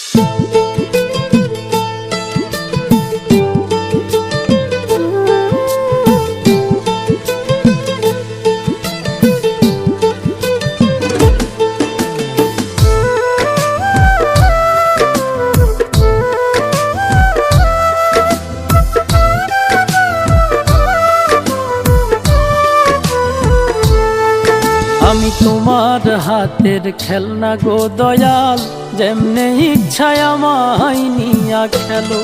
আমি তোমার হাতের খেলনা গো দয়াল, যেমনে ইচ্ছায় আমায় নিয়া খেলো।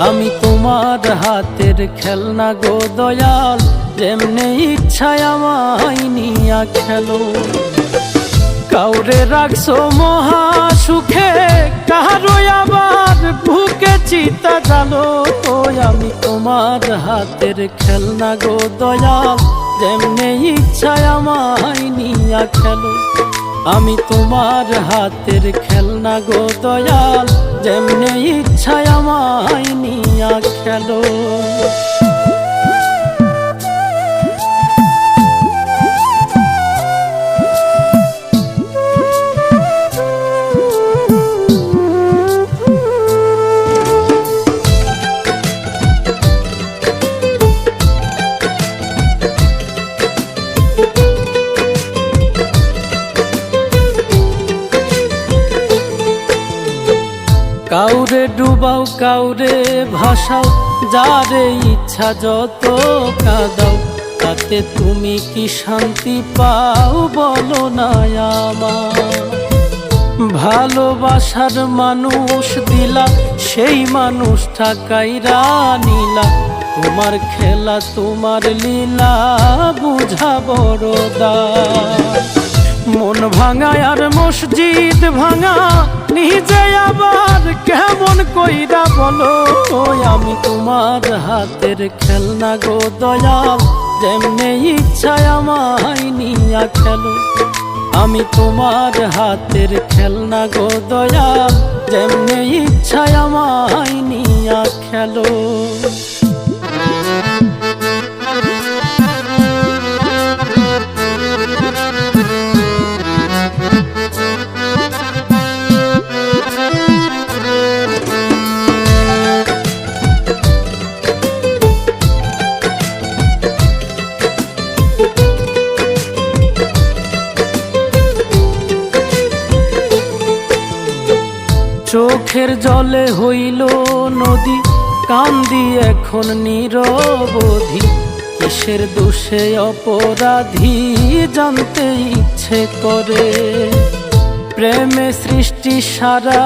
আমি তোমার হাতের খেলনা গো দয়াল, যেমনে ইচ্ছায় আমায় নিয়া খেলো। কাউরে রাখছো মহা সুখে, কারো আবার বুকে চিতা জালো। আমি তোমার হাতের খেলনা গো দয়াল, যেমনে ইচ্ছায় আমায় নিয়া খেলো। আমি তোমার হাতের খেলনা গো দয়াল, যেমনে ইচ্ছায় আমায় নিয়া খেলো। কাউরে ডুবাও কাউরে ভাসাও, যারে ইচ্ছা যত কাঁদাও, তাতে তুমি কি শান্তি পাও বলো না আমার। ভালোবাসার মানুষ দিলা, সেই মানুষটা কাইরা নিলা। তোমার খেলা তোমার লীলা বুঝা বড় দায়। মন ভাঙা আর মসজিদ ভাঙা, নিজে আবার কেমন কইরা বলো। আমি তোমার হাতের খেলনা গো দয়াল, যেমনে ইচ্ছায় আমায় নিয়া খেলো। আমি তোমার হাতের খেলনা গো দয়াল, যেমনে ইচ্ছায় আমায় নিয়া খেলো। চোখের জলে হইল নদী, কান্দি এখন নিরবধি। কিসের দোষে অপরাধী জানতে ইচ্ছে করে। প্রেমে সৃষ্টি সারা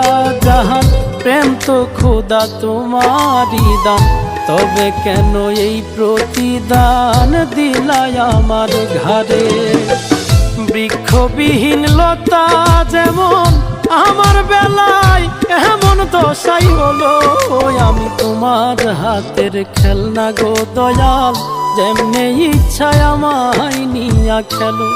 জাহান, প্রেম তো খোদা তোমারই দান। তবে কেন এই প্রতিদান দিলাই আমার ঘাড়ে। বৃক্ষবিহীন লতা যেমন আমার বেলায় এমন দশাই হলো। আমি তোমার হাতের খেলনা গো দয়াল, যেমনে ইচ্ছায় আমায় নিয়া খেলো।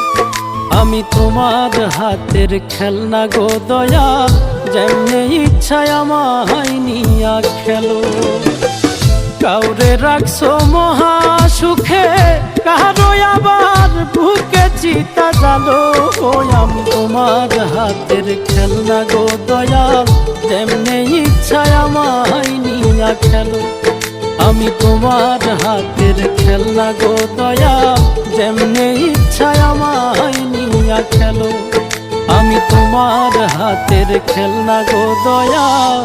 আমি তোমার হাতের খেলনা গো দয়াল, যেমনে ইচ্ছায় আমায় নিয়া খেলো। কাউরে রাখছো মহা সুখে, কারো আবার বুকে চিতা জালো। আমি তোমার হাতের খেলনা গো দয়াল, যেমনে ইচ্ছায় আমায় নিয়া খেলো। আমি তোমার হাতের খেলনা গো দয়াল, যেমনে ইচ্ছায় আমায় নিয়া খেলো। আমি তোমার হাতের খেলনা গো দয়াল,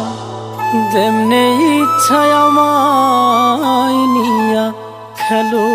যেমনে ইচ্ছায় আমায় নিয়া খেলো।